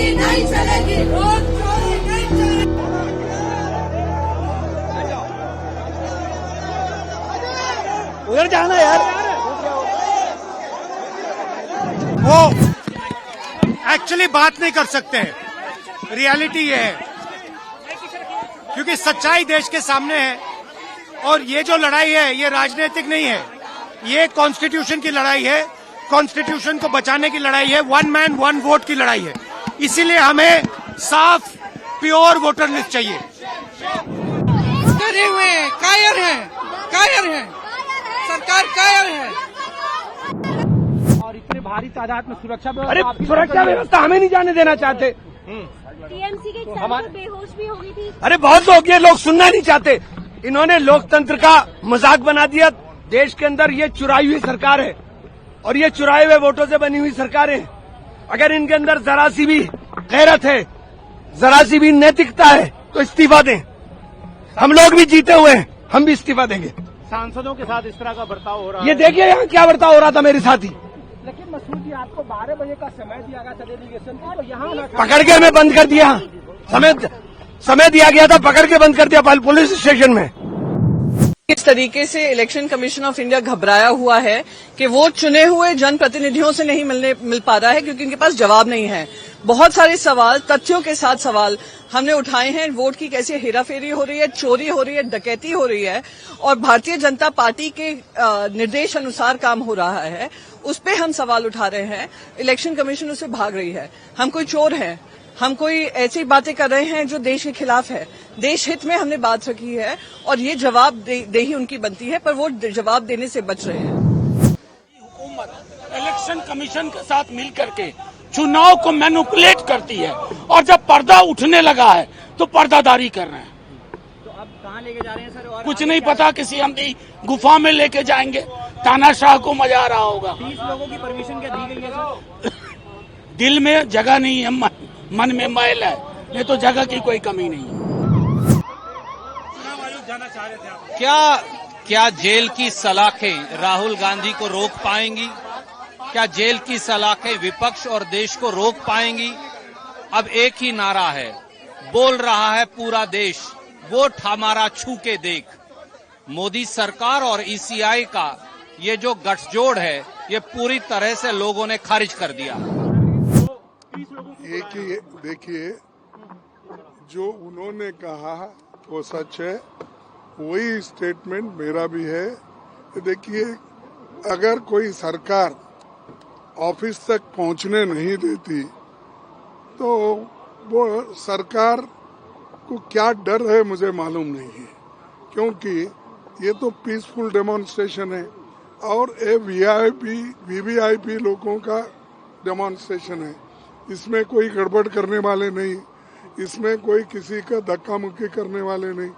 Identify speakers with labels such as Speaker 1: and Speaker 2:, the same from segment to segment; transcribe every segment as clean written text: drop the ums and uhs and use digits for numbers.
Speaker 1: चलेगी नहीं चलेगी, वोट चोरी नहीं चलेगी।
Speaker 2: उधर जाना यार। वो एक्चुअली बात नहीं कर सकते हैं, रियलिटी ये है, क्योंकि सच्चाई देश के सामने है। और ये जो लड़ाई है ये राजनीतिक नहीं है, ये कॉन्स्टिट्यूशन की लड़ाई है, कॉन्स्टिट्यूशन को बचाने की लड़ाई है, वन मैन वन वोट की लड़ाई है। इसीलिए हमें साफ प्योर वोटर लिस्ट चाहिए।
Speaker 3: डरे हुए हैं, कायर हैं, सरकार कायर है।
Speaker 4: और इतने भारी तादाद में सुरक्षा व्यवस्था,
Speaker 2: अरे सुरक्षा व्यवस्था हमें नहीं जाने देना चाहते।
Speaker 5: टीएमसी के एक सांसद बेहोश भी हो गई थी।
Speaker 2: अरे बहुत लोग, ये लोग सुनना नहीं चाहते। इन्होंने लोकतंत्र का मजाक बना दिया। देश के अंदर ये चुराई हुई सरकार है और ये चुराए हुए वोटों से बनी हुई सरकार है। अगर इनके अंदर जरा सी भी गैरत है, जरा सी भी नैतिकता है तो इस्तीफा दें। हम लोग भी जीते हुए हैं, हम भी इस्तीफा देंगे।
Speaker 4: सांसदों के साथ इस तरह का बर्ताव हो रहा
Speaker 2: ये देखिए यहाँ क्या बर्ताव हो रहा था मेरे साथ ही।
Speaker 4: लेकिन मसूद जी, आपको 12 बजे का समय दिया गया था डेलीगेशन को, तो यहाँ
Speaker 2: पकड़ के मैं बंद कर दिया। समय दिया गया था, पकड़ के बंद कर दिया पुलिस स्टेशन में।
Speaker 3: इस तरीके से इलेक्शन कमीशन ऑफ इंडिया घबराया हुआ है कि वो चुने हुए जनप्रतिनिधियों से नहीं मिल पा रहा है, क्योंकि उनके पास जवाब नहीं है। बहुत सारे सवाल, तथ्यों के साथ सवाल हमने उठाए हैं। वोट की कैसे हेराफेरी हो रही है, चोरी हो रही है, डकैती हो रही है, और भारतीय जनता पार्टी के निर्देश अनुसार काम हो रहा है, उस पे हम सवाल उठा रहे हैं। इलेक्शन कमीशन उससे भाग रही है। हम कोई चोर हैं, हम कोई ऐसी बातें कर रहे हैं जो देश के खिलाफ है। देश हित में हमने बात रखी है और ये जवाब देही उनकी बनती है, पर वो जवाब देने से बच रहे हैं।
Speaker 6: हुकूमत इलेक्शन कमीशन के साथ मिल करके चुनाव को मैनिपुलेट करती है, और जब पर्दा उठने लगा है तो पर्दादारी कर रहे हैं।
Speaker 4: तो अब कहाँ लेके जा रहे हैं सर? और
Speaker 6: कुछ नहीं पता, किसी हमने गुफा में लेके जाएंगे। तानाशाह को मजा आ रहा होगा।
Speaker 4: 30 लोगों की परमिशन क्या दी गई है सर?
Speaker 6: दिल में जगह नहीं है, मन में मैल है, नहीं तो जगह की कोई कमी नहीं है।
Speaker 7: क्या जेल की सलाखें राहुल गांधी को रोक पाएंगी? क्या जेल की सलाखें विपक्ष और देश को रोक पाएंगी? अब एक ही नारा है, बोल रहा है पूरा देश, वोट हमारा छू के देख। मोदी सरकार और ईसीआई का ये जो गठजोड़ है, ये पूरी तरह से लोगों ने खारिज कर दिया।
Speaker 8: एक ही देखिए, जो उन्होंने कहा वो सच है, वही स्टेटमेंट मेरा भी है। देखिए, अगर कोई सरकार ऑफिस तक पहुंचने नहीं देती तो वो सरकार को क्या डर है मुझे मालूम नहीं है, क्योंकि ये तो पीसफुल डेमोन्स्ट्रेशन है और ये वीवीआईपी लोगों का डेमोन्स्ट्रेशन है। इसमें कोई गड़बड़ करने वाले नहीं, इसमें कोई किसी का धक्का मुक्की करने वाले नहीं,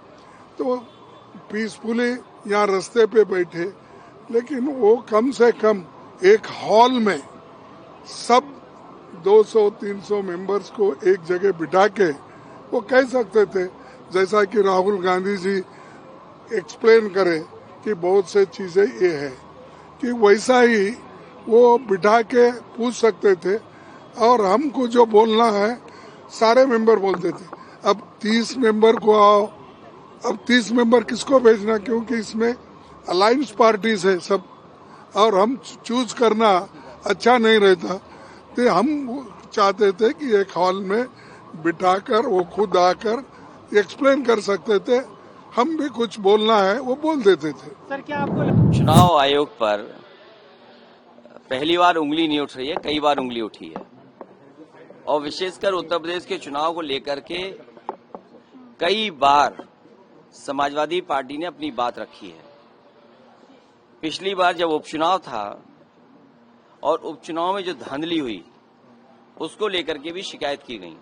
Speaker 8: तो पीसफुली यहाँ रास्ते पे बैठे। लेकिन वो कम से कम एक हॉल में सब 200-300 मेंबर्स को एक जगह बिठा के वो कह सकते थे, जैसा कि राहुल गांधी जी एक्सप्लेन करे कि बहुत से चीजें ये है, कि वैसा ही वो बिठा के पूछ सकते थे और हमको जो बोलना है सारे मेंबर बोलते थे। अब 30 मेंबर को आओ, अब 30 मेंबर किसको भेजना, क्योंकि इसमें अलायंस पार्टीज है सब, और हम चूज करना अच्छा नहीं रहता। तो हम चाहते थे कि एक हॉल में बिठाकर वो खुद आकर एक्सप्लेन कर सकते थे, हम भी कुछ बोलना है वो बोल देते थे।
Speaker 4: सर, क्या आपको
Speaker 9: चुनाव आयोग पर पहली बार उंगली नहीं उठ रही है, कई बार उंगली उठी है, और विशेषकर उत्तर प्रदेश के चुनाव को लेकर के कई बार समाजवादी पार्टी ने अपनी बात रखी है। पिछली बार जब उपचुनाव था और उपचुनाव में जो धांधली हुई उसको लेकर के भी शिकायत की गई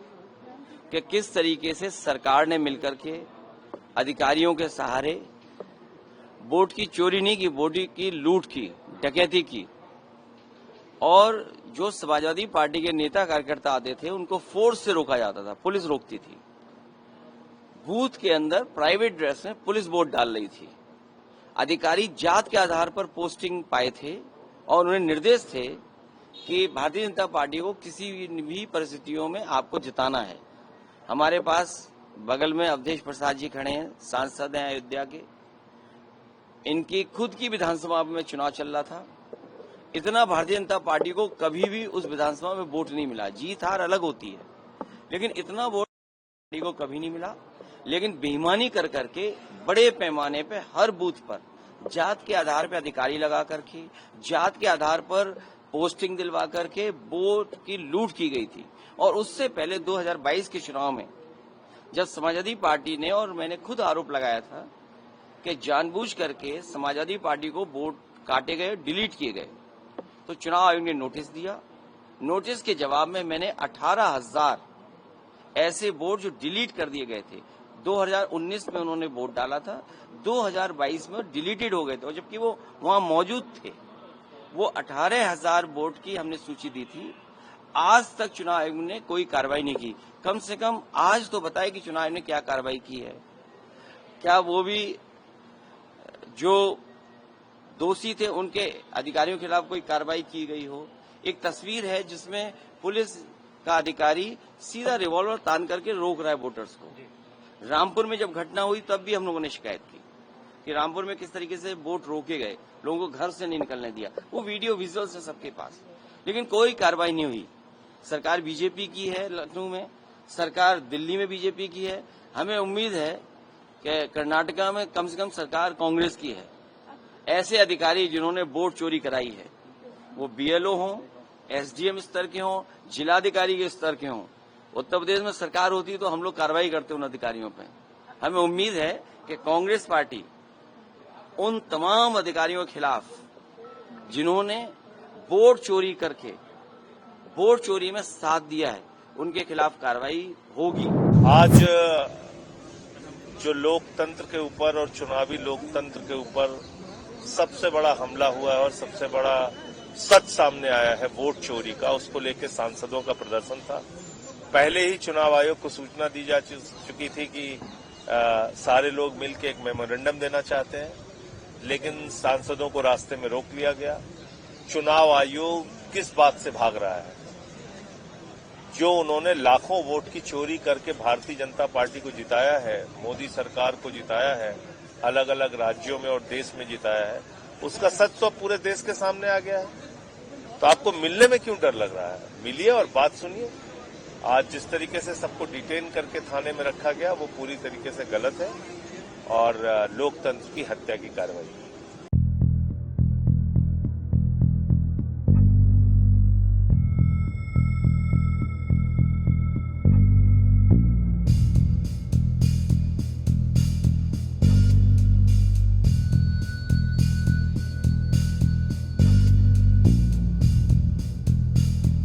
Speaker 9: कि किस तरीके से सरकार ने मिलकर के अधिकारियों के सहारे वोट की चोरी नहीं की, वोट की लूट की, डकैती की, और जो समाजवादी पार्टी के नेता कार्यकर्ता आते थे उनको फोर्स से रोका जाता था, पुलिस रोकती थी। बूथ के अंदर प्राइवेट ड्रेस में पुलिस वोट डाल रही थी। अधिकारी जात के आधार पर पोस्टिंग पाए थे और उन्हें निर्देश थे कि भारतीय जनता पार्टी को किसी भी परिस्थितियों में आपको जिताना है। हमारे पास बगल में अवधेश प्रसाद जी खड़े हैं, सांसद हैं अयोध्या के। इनकी खुद की विधानसभा में चुनाव चल रहा था। इतना भारतीय जनता पार्टी को कभी भी उस विधानसभा में वोट नहीं मिला। जीत हार अलग होती है, लेकिन इतना वोट पार्टी को कभी नहीं मिला। लेकिन बेईमानी कर करके बड़े पैमाने पे हर बूथ पर जात के आधार पर अधिकारी लगा करके, जात के आधार पर पोस्टिंग दिलवा करके वोट की लूट की गई थी। और उससे पहले 2022 के चुनाव में जब समाजवादी पार्टी ने, और मैंने खुद आरोप लगाया था कि जानबूझ करके समाजवादी पार्टी को वोट काटे गए, डिलीट किए गए, तो चुनाव आयोग ने नोटिस दिया। नोटिस के जवाब में मैंने 18,000 ऐसे वोट जो डिलीट कर दिए गए थे, 2019 में उन्होंने वोट डाला था, 2022 में डिलीटेड हो गए थे, और जबकि वो वहां मौजूद थे। वो 18,000 वोट की हमने सूची दी थी। आज तक चुनाव आयोग ने कोई कार्रवाई नहीं की। कम से कम आज तो बताए कि चुनाव आयोग ने क्या कार्रवाई की है। क्या वो भी जो दोषी थे उनके अधिकारियों के खिलाफ कोई कार्रवाई की गई हो? एक तस्वीर है जिसमें पुलिस का अधिकारी सीधा रिवॉल्वर तान करके रोक रहा है वोटर्स को। रामपुर में जब घटना हुई तब भी हम लोगों ने शिकायत की कि रामपुर में किस तरीके से वोट रोके गए, लोगों को घर से नहीं निकलने दिया। वो वीडियो विजुअल्स है सबके पास, लेकिन कोई कार्रवाई नहीं हुई। सरकार बीजेपी की है लखनऊ में, सरकार दिल्ली में बीजेपी की है। हमें उम्मीद है कि कर्नाटका में कम से कम सरकार कांग्रेस की है। ऐसे अधिकारी जिन्होंने वोट चोरी कराई है, वो बीएलओ हों, एसडीएम स्तर के हों, जिलाधिकारी के स्तर के हों, उत्तर प्रदेश में सरकार होती तो हम लोग कार्रवाई करते उन अधिकारियों पे। हमें उम्मीद है कि कांग्रेस पार्टी उन तमाम अधिकारियों के खिलाफ जिन्होंने वोट चोरी करके वोट चोरी में साथ दिया है, उनके खिलाफ कार्रवाई होगी।
Speaker 10: आज जो लोकतंत्र के ऊपर और चुनावी लोकतंत्र के ऊपर सबसे बड़ा हमला हुआ है और सबसे बड़ा सच सामने आया है वोट चोरी का, उसको लेकर सांसदों का प्रदर्शन था। पहले ही चुनाव आयोग को सूचना दी जा चुकी थी कि सारे लोग मिलकर एक मेमोरेंडम देना चाहते हैं, लेकिन सांसदों को रास्ते में रोक लिया गया। चुनाव आयोग किस बात से भाग रहा है? जो उन्होंने लाखों वोट की चोरी करके भारतीय जनता पार्टी को जिताया है, मोदी सरकार को जिताया है, अलग अलग राज्यों में और देश में जिताया है, उसका सच तो पूरे देश के सामने आ गया है। तो आपको मिलने में क्यों डर लग रहा है? मिलिए और बात सुनिए। आज जिस तरीके से सबको डिटेन करके थाने में रखा गया वो पूरी तरीके से गलत है और लोकतंत्र की हत्या की कार्रवाई है।